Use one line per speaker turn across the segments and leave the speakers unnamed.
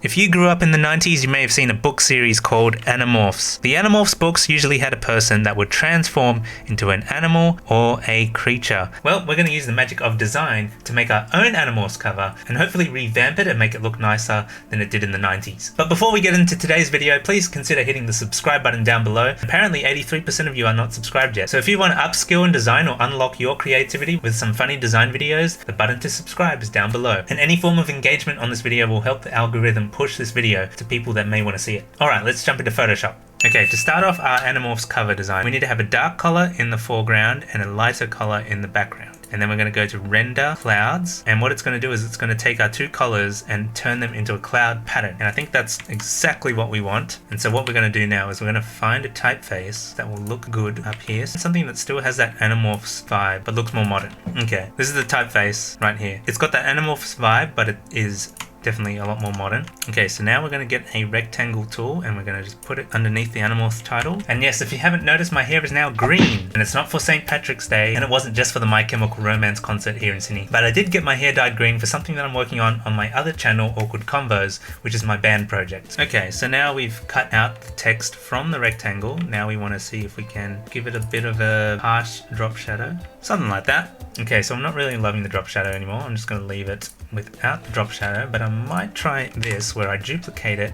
If you grew up in the 90s, you may have seen a book series called ANIMORPHS. The ANIMORPHS books usually had a person that would transform into an animal or a creature. Well, we're going to use the magic of design to make our own ANIMORPHS cover and hopefully revamp it and make it look nicer than it did in the 90s. But before we get into today's video, please consider hitting the subscribe button down below. Apparently 83% of you are not subscribed yet. So if you want to upskill in design or unlock your creativity with some funny design videos, the button to subscribe is down below. And any form of engagement on this video will help the algorithm push this video to people that may want to see it. Alright, let's jump into Photoshop. Okay, to start off our ANIMORPHS cover design, we need to have a dark color in the foreground and a lighter color in the background. And then we're going to go to render clouds, and what it's going to do is it's going to take our two colors and turn them into a cloud pattern. And I think that's exactly what we want. And so what we're going to do now is we're going to find a typeface that will look good up here. Something that still has that ANIMORPHS vibe but looks more modern. Okay, this is the typeface right here. It's got that ANIMORPHS vibe, but it is definitely a lot more modern. Okay, so now we're going to get a rectangle tool and we're going to just put it underneath the ANIMORPHS title. And yes, if you haven't noticed, my hair is now green, and it's not for St. Patrick's Day, and it wasn't just for the My Chemical Romance concert here in Sydney. But I did get my hair dyed green for something that I'm working on my other channel, Awkward Convos, which is my band project. Okay, so now we've cut out the text from the rectangle. Now we want to see if we can give it a bit of a harsh drop shadow, something like that. Okay, so I'm not really loving the drop shadow anymore. I'm just going to leave it without the drop shadow, but I might try this where I duplicate it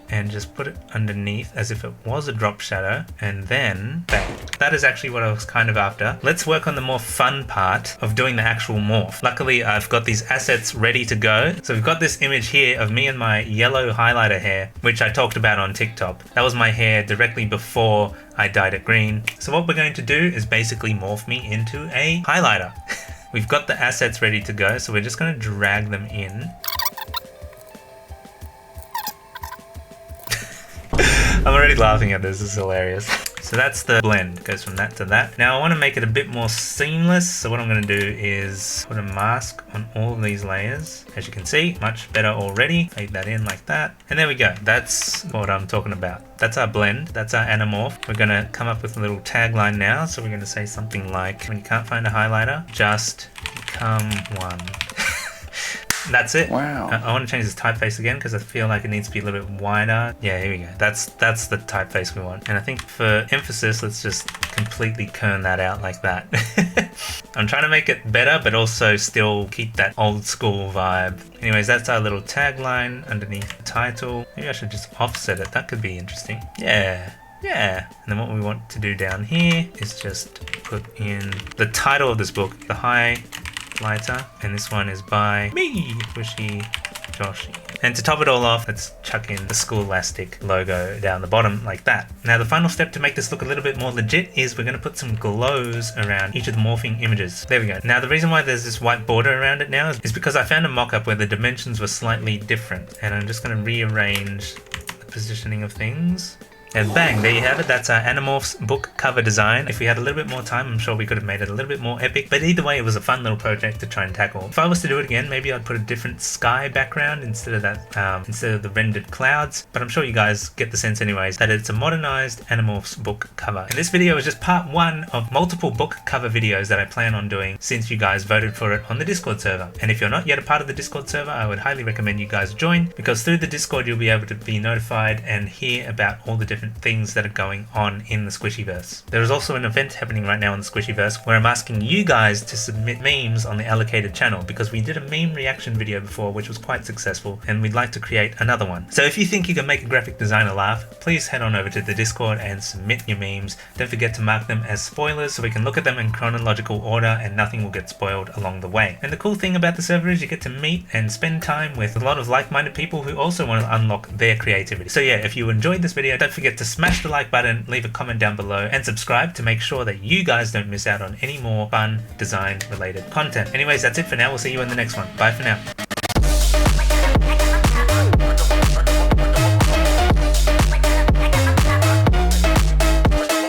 and just put it underneath as if it was a drop shadow, and then bang. That is actually what I was kind of after. Let's work on the more fun part of doing the actual morph. Luckily, I've got these assets ready to go. So we've got this image here of me and my yellow highlighter hair, which I talked about on TikTok. That was my hair directly before I dyed it green. So what we're going to do is basically morph me into a highlighter. We've got the assets ready to go, so we're just going to drag them in. I'm already laughing at this is hilarious. So that's the blend, goes from that to that. Now I want to make it a bit more seamless, so what I'm going to do is put a mask on all of these layers. As you can see, much better already. Fade that in like that. And there we go. That's what I'm talking about. That's our blend. That's our anamorph. We're going to come up with a little tagline now. So we're going to say something like, when you can't find a highlighter, just become one. That's it. Wow. I want to change this typeface again because I feel like it needs to be a little bit wider. Yeah, here we go. That's the typeface we want. And I think for emphasis, let's just completely kern that out like that. I'm trying to make it better, but also still keep that old school vibe. Anyways, that's our little tagline underneath the title. Maybe I should just offset it. That could be interesting. Yeah. Yeah, and then what we want to do down here is just put in the title of this book, The Highlighter, and this one is by me, Wishy Joshy. And to top it all off, let's chuck in the Scholastic logo down the bottom like that. Now the final step to make this look a little bit more legit is we're going to put some glows around each of the morphing images. There we go. Now the reason why there's this white border around it now is because I found a mock-up where the dimensions were slightly different, and I'm just going to rearrange the positioning of things. And bang, there you have it. That's our ANIMORPHS book cover design. If we had a little bit more time, I'm sure we could have made it a little bit more epic. But either way, it was a fun little project to try and tackle. If I was to do it again, maybe I'd put a different sky background instead of that, instead of the rendered clouds. But I'm sure you guys get the sense anyways that it's a modernized ANIMORPHS book cover. And this video is just part one of multiple book cover videos that I plan on doing since you guys voted for it on the Discord server. And if you're not yet a part of the Discord server, I would highly recommend you guys join, because through the Discord you'll be able to be notified and hear about all the different things that are going on in the Squishyverse. There is also an event happening right now in the Squishyverse where I'm asking you guys to submit memes on the allocated channel, because we did a meme reaction video before which was quite successful, and we'd like to create another one. So if you think you can make a graphic designer laugh, please head on over to the Discord and submit your memes. Don't forget to mark them as spoilers so we can look at them in chronological order and nothing will get spoiled along the way. And the cool thing about the server is you get to meet and spend time with a lot of like-minded people who also want to unlock their creativity. So yeah, if you enjoyed this video, don't forget to smash the like button, leave a comment down below, and subscribe to make sure that you guys don't miss out on any more fun design related content. Anyways, that's it for now. We'll see you in the next one. Bye for now.